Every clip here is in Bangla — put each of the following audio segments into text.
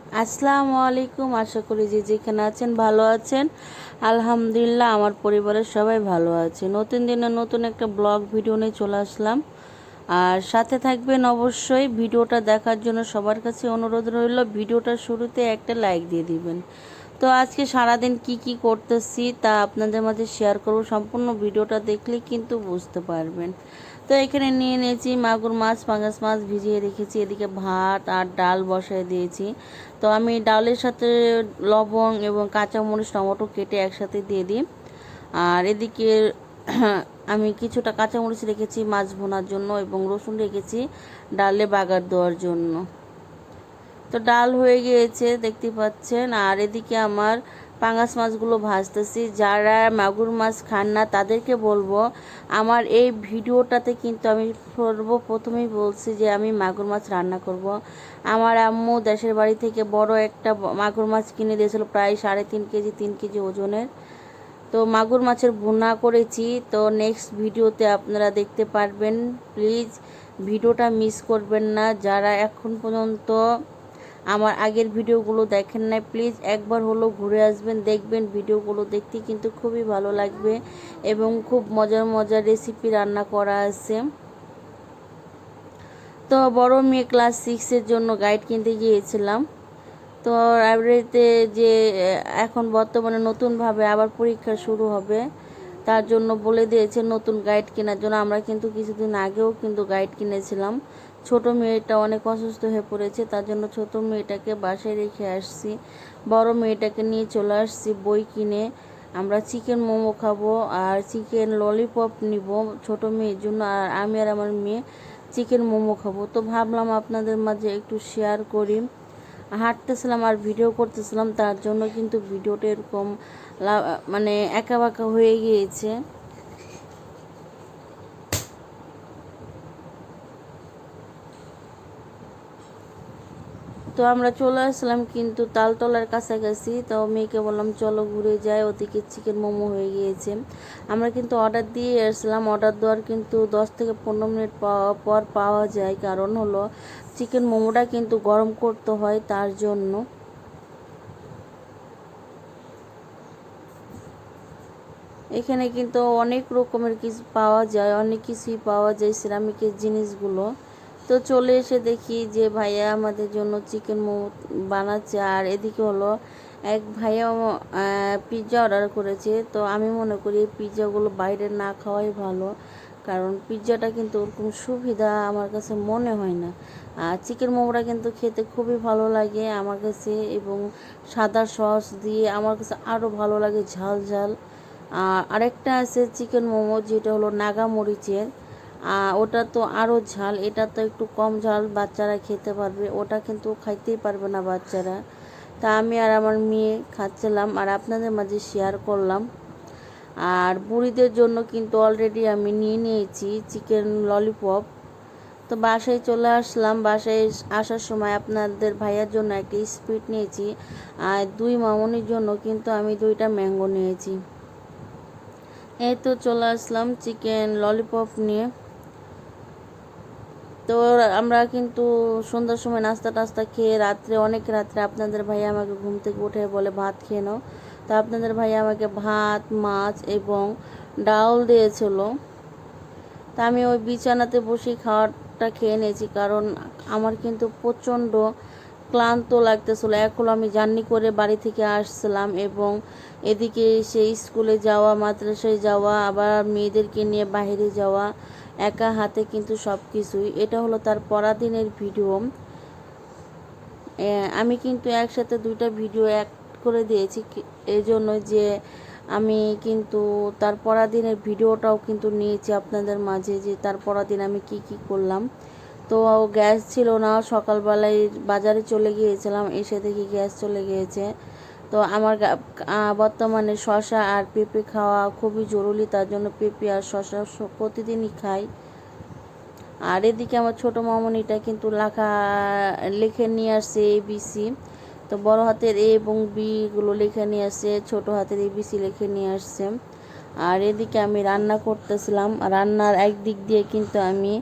আসসালামু আলাইকুম। আশা করি যে যেখানে আছেন ভালো আছেন। আলহামদুলিল্লাহ, আমার পরিবারের সবাই ভালো আছে। নতুন দিনে নতুন একটা ব্লগ ভিডিও নিয়ে চলে আসলাম। আর সাথে থাকবেন অবশ্যই। ভিডিওটা দেখার জন্য সবার কাছে অনুরোধ রইল, ভিডিওটা শুরুতে একটা লাইক দিয়ে দিবেন। তো আজকে সারাদিন কি কি করতেছি তা আপনাদের মাঝে শেয়ার করব। সম্পূর্ণ ভিডিওটা দেখলেই কিন্তু বুঝতে পারবেন। তো এখানে নিয়ে নিয়েছি মাগুর মাছ, পাঙ্গাস মাছ ভিজিয়ে রেখেছি। এদিকে ভাত আর ডাল বসায় দিয়েছি। তো আমি ডালের সাথে লবং এবং কাঁচামরিচ টমেটো কেটে একসাথে দিয়ে দিই। আর এদিকে আমি কিছুটা কাঁচামরিচ রেখেছি মাছ ভোনার জন্য এবং রসুন রেখেছি ডালে বাগার দেওয়ার জন্য। তো ডাল হয়ে গিয়েছে দেখতে পাচ্ছেন। আর এদিকে আমার পাঙাশ মাছগুলো ভাজতেছি। যারা মাগুর মাছ খান না তাদেরকে বলবো, আমার এই ভিডিওটাতে কিন্তু আমি সর্বপ্রথমেই বলছি যে আমি মাগুর মাছ রান্না করব। আমার আম্মু দেশের বাড়ি থেকে বড় একটা মাগুর মাছ কিনে দিয়েছিল, প্রায় 3.5 কেজি 3 কেজি ওজনের। তো মাগুর মাছের ভুনা করেছি। তো নেক্সট ভিডিওতে আপনারা দেখতে পারবেন। প্লিজ ভিডিওটা মিস করবেন না। যারা এখন পর্যন্ত আমার আগের ভিডিওগুলো দেখেন নাই, প্লিজ একবার হলো ঘুরে আসবেন, দেখবেন ভিডিওগুলো দেখতে কিন্তু খুবই ভালো লাগবে এবং খুব মজার মজার রেসিপি রান্না করা আছে। তো বড় মেয়ে ক্লাস 6-এর জন্য গাইড কিনতে গিয়েছিলাম। তো লাইব্রেরিতে যে এখন বর্তমানে নতুনভাবে আবার পরীক্ষা শুরু হবে, তার জন্য বলে দিয়েছে নতুন গাইড কেনার জন্য। আমরা কিন্তু কিছুদিন আগেও কিন্তু গাইড কিনেছিলাম। ছোট মেয়েটা অনেক অসুস্থ হয়ে পড়েছে, তার জন্য ছোট মেয়েটাকে বাসায় রেখে আসছি। বড় মেয়েটাকে নিয়ে চলে আসছি বই কিনে। আমরা চিকেন মোমো খাবো আর চিকেন ললিপপ নিব ছোট মেয়ের জন্য, আর আমি আর আমার মেয়ে চিকেন মোমো খাবো। তো ভাবলাম আপনাদের মাঝে একটু শেয়ার করি। হাঁটতেছিলাম আর ভিডিও করতেছিলাম, তার জন্য কিন্তু ভিডিওটা এরকম মানে একা বাঁকা হয়ে গিয়েছে। তো আমরা চলে আসলাম কিন্তু তালতলার কাছাকাছি। তো মেয়েকে বললাম চলো ঘুরে যাই, ওদিকে চিকেন মোমো হয়ে গিয়েছে। আমরা কিন্তু অর্ডার দিয়ে আসলাম। অর্ডার দেওয়ার কিন্তু 10 থেকে 15 মিনিট পর পাওয়া যায়, কারণ হলো চিকেন মোমোটা কিন্তু গরম করতে হয়, তার জন্য। এখানে কিন্তু অনেক রকমের কিছু পাওয়া যায়, অনেক কিছুই পাওয়া যায় সিরামিকের জিনিসগুলো। তো চলে এসে দেখি যে ভাইয়া আমাদের জন্য চিকেন মোমো বানাচ্ছে। আর এদিকে হলো এক ভাইয়া পিৎজা অর্ডার করেছে। তো আমি মনে করি এই পিৎজাগুলো বাইরে না খাওয়াই ভালো, কারণ পিৎজাটা কিন্তু ওরকম সুবিধা আমার কাছে মনে হয় না। আর চিকেন মোমোটা কিন্তু খেতে খুবই ভালো লাগে আমার কাছে, এবং সাদা সস দিয়ে আমার কাছে আরও ভালো লাগে, ঝাল ঝাল। আরেকটা আছে চিকেন মোমো, যেটা হলো নাগা মরিচের। ওটা তো আরও ঝাল, এটা তো একটু কম ঝাল, বাচ্চারা খেতে পারবে। ওটা কিন্তু খাইতেই পারবে না বাচ্চারা। তা আমি আর আমার মেয়ে খাচ্ছিলাম আর আপনাদের মাঝে শেয়ার করলাম। আর বুড়িদের জন্য কিন্তু অলরেডি আমি নিয়ে নিয়েছি চিকেন ললিপপ। তো বাসায় চলে আসলাম। বাসায় আসার সময় আপনাদের ভাইয়ার জন্য একটা স্প্রিট নিয়েছি, আর 2 মামনির জন্য কিন্তু আমি 2টা ম্যাঙ্গো নিয়েছি। এই তো চলে আসলাম চিকেন ললিপপ নিয়ে। তো আমরা কিন্তু সন্ধ্যার সময় নাস্তা টাস্তা খেয়ে অনেক রাত্রে আপনাদের ভাইয়া আমাকে ঘুম থেকে উঠে বলে ভাত খেয়ে নাও। তো আপনাদের ভাইয়া আমাকে ভাত, মাছ এবং ডাল দিয়েছিল। তা আমি ওই বিছানাতে বসে খাওয়াটা খেয়ে নিয়েছি, কারণ আমার কিন্তু প্রচণ্ড ক্লান্ত লাগতেছিল। এখন আমি জার্নি করে বাড়ি থেকে আসছিলাম এবং এদিকে সেই স্কুলে যাওয়া, মাদ্রাসায় যাওয়া, আবার মেয়েদেরকে নিয়ে বাইরে যাওয়া, একা হাতে কিন্তু সব কিছুই। এটা হলো তার পরাদিনের ভিডিও। আমি কিন্তু একসাথে 2টা ভিডিও অ্যাড করে দিয়েছি, এই জন্য যে আমি কিন্তু তার পরাদিনের ভিডিওটাও কিন্তু নিয়েছি আপনাদের মাঝে, যে তার পরাদিন আমি কি কি করলাম। তো গ্যাস ছিল না, সকালবেলায় বাজারে চলে গিয়েছিলাম, এসে দেখি গ্যাস চলে গিয়েছে। তো আমার বর্তমানে শসা আর পেঁপে খাওয়া খুবই জরুরি, তার জন্য পেঁপে আর শসা প্রতিদিনই খাই। আর এদিকে আমার ছোটো মামনিটা কিন্তু লিখে নিয়ে আসছে ABC। তো বড় হাতের A এবং B গুলো লিখে নিয়ে আসছে, ছোটো হাতের ABC লিখে নিয়ে আসছে। আর এদিকে আমি রান্না করতেছিলাম। রান্নার একদিক দিয়ে কিন্তু আমি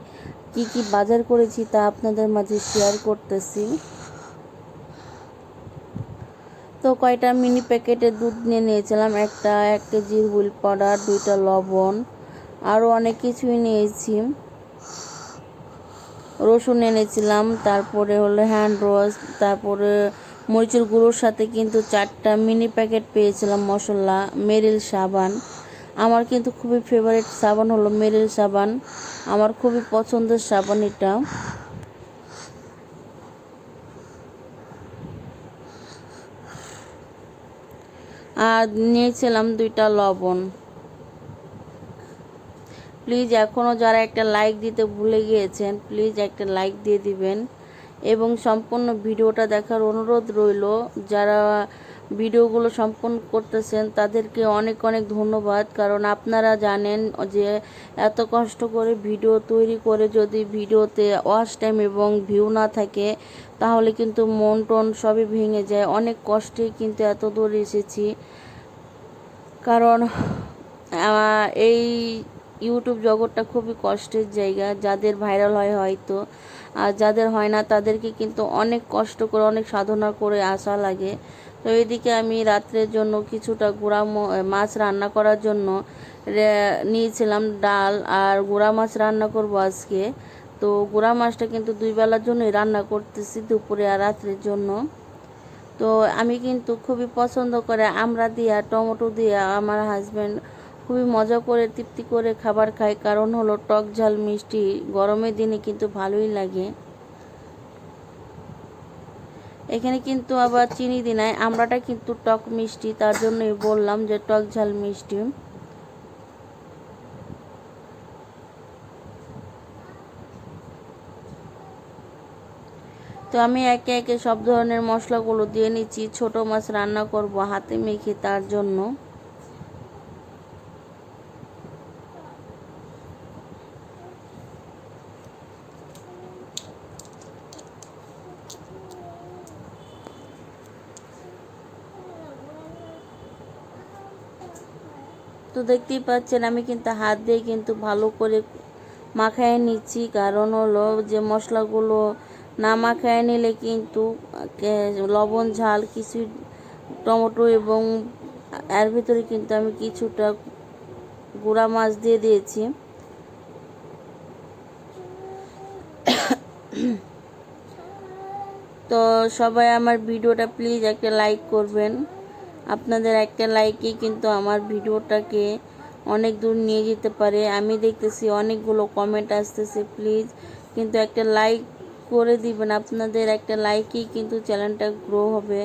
কি কি বাজার করেছি তা আপনাদের মাঝে শেয়ার করতেছি। তো কয়টা মিনি প্যাকেটের দুধ নিয়ে নিয়েছিলাম, একটা 1 কেজির হুইল পাউডার, 2টা লবণ, আরও অনেক কিছুই নিয়েছি। রসুন এনেছিলাম, তারপরে হলো হ্যান্ড রোজ, তারপরে মরিচের গুঁড়োর সাথে কিন্তু 4টা মিনি প্যাকেট পেয়েছিলাম মশলা। মেরিল সাবান, আমার কিন্তু খুবই ফেভারিট সাবান হলো মেরিল সাবান, আমার খুবই পছন্দের সাবান এটা। আর নিয়েছিলাম 2টা লবণ। প্লিজ এখনও যারা একটা লাইক দিতে ভুলে গিয়েছেন, প্লিজ একটা লাইক দিয়ে দিবেন এবং সম্পূর্ণ ভিডিওটা দেখার অনুরোধ রইল। যারা ভিডিওগুলো সম্পূর্ণ করতেছেন তাদেরকে অনেক অনেক ধন্যবাদ, কারণ আপনারা জানেন যে এত কষ্ট করে ভিডিও তৈরি করে যদি ভিডিওতে ওয়াচ টাইম এবং ভিউ না থাকে তাহলে কিন্তু মন টন সবই ভেঙে যায়। অনেক কষ্টে কিন্তু এত দূর এসেছি, কারণ এই ইউটিউব জগৎটা খুবই কষ্টের জায়গা। যাদের ভাইরাল হয় হয়তো, আর যাদের হয় না তাদেরকে কিন্তু অনেক কষ্ট করে অনেক সাধনা করে আসা লাগে। তো এদিকে আমি রাত্রের জন্য কিছুটা গুঁড়া মাছ রান্না করার জন্য নিয়েছিলাম ডাল, আর গুঁড়া মাছ রান্না করব আজকে। তো গুঁড়া মাছটা কিন্তু 2 বেলার জন্যই রান্না করতেছি, দুপুরে আর রাত্রের জন্য। তো আমি কিন্তু খুবই পছন্দ করে আমড়া দিয়া টমেটো দিয়া আমার হাজব্যান্ড খুবই মজা করে তৃপ্তি করে খাবার খায়, কারণ হলো টক ঝাল মিষ্টি গরমের দিনে কিন্তু ভালোই লাগে। এখানে কিন্তু আবার চিনি দিই নাই, আমড়াটা কিন্তু টক মিষ্টি, তার জন্যই বললাম যে টক ঝাল মিষ্টি। তো আমি একে একে সব ধরনের মশলাগুলো দিয়ে নিচ্ছি। ছোট মাছ রান্না করব হাতে মেখে, তার জন্য। তো দেখতেই পাচ্ছেন আমি কিন্তু হাত দিয়ে কিন্তু ভালো করে মাখায় নিচ্ছি, কারণ হলো যে মশলাগুলো না মাখায় নিলে কিন্তু লবণ ঝাল কিছু টমেটো এবং এর ভিতরে কিন্তু আমি কিছুটা গুঁড়া মাছ দিয়ে দিয়েছি। তো সবাই আমার ভিডিওটা প্লিজ একটা লাইক করবেন, আপনাদের একটা লাইকই কিন্তু আমার ভিডিওটাকে অনেক দূর নিয়ে যেতে পারে। আমি দেখতেছি অনেকগুলো কমেন্ট আসতেছে, প্লিজ কিন্তু একটা লাইক করে দিবেন, আপনাদের একটা লাইকই কিন্তু চ্যানেলটা গ্রো হবে।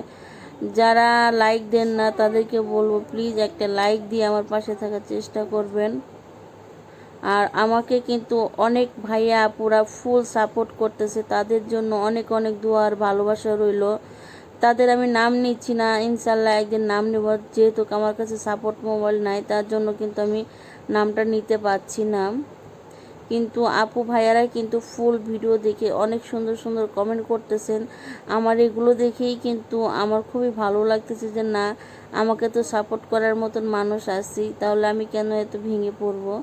যারা লাইক দেন না তাদেরকে বলবো প্লিজ একটা লাইক দিয়ে আমার পাশে থাকার চেষ্টা করবেন। আর আমাকে কিন্তু অনেক ভাইয়া আপুরা ফুল সাপোর্ট করতেছে, তাদের জন্য অনেক অনেক দোয়া আর ভালোবাসা রইল। তাদের আমি নাম নিচ্ছি না, ইনশাল্লাহ একদিন নাম নেব, যেহেতু আমার কাছে সাপোর্ট মোবাইল নাই তার জন্য কিন্তু আমি নামটা নিতে পারছি না। কিন্তু আপু ভাইয়ারা কিন্তু ফুল ভিডিও দেখে অনেক সুন্দর সুন্দর কমেন্ট করতেছেন। আমার এগুলো দেখেই কিন্তু আমার খুবই ভালো লাগতেছে যে না, আমাকে তো সাপোর্ট করার মতন মানুষ আছি, তাহলে আমি কেন এত ভেঙে পড়বো।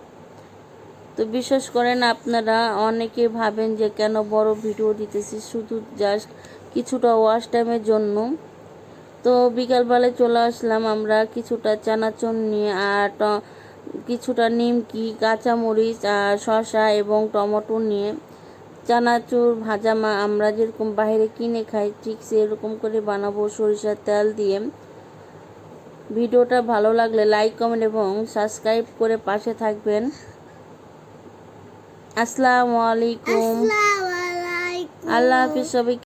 তো বিশ্বাস করেন আপনারা অনেকে ভাবেন যে কেন বড় ভিডিও দিতেছি, শুধু জাস্ট কিছুটা ওয়াচ টাইমের জন্য। তো বিকালবেলায় চলে আসলাম আমরা কিছুটা চানাচুর নিয়ে, আর কিছুটা নিমকি, কাঁচামরিচ আর শসা এবং টমেটো নিয়ে চানাচুর ভাজা আমরা যেরকম বাইরে কিনে খাই ঠিক সেরকম করে বানাবো সরিষার তেল দিয়ে। ভিডিওটা ভালো লাগলে লাইক কমেন্ট এবং সাবস্ক্রাইব করে পাশে থাকবেন। আসসালামু আলাইকুম, আল্লাহ হাফিজ সবাইকে।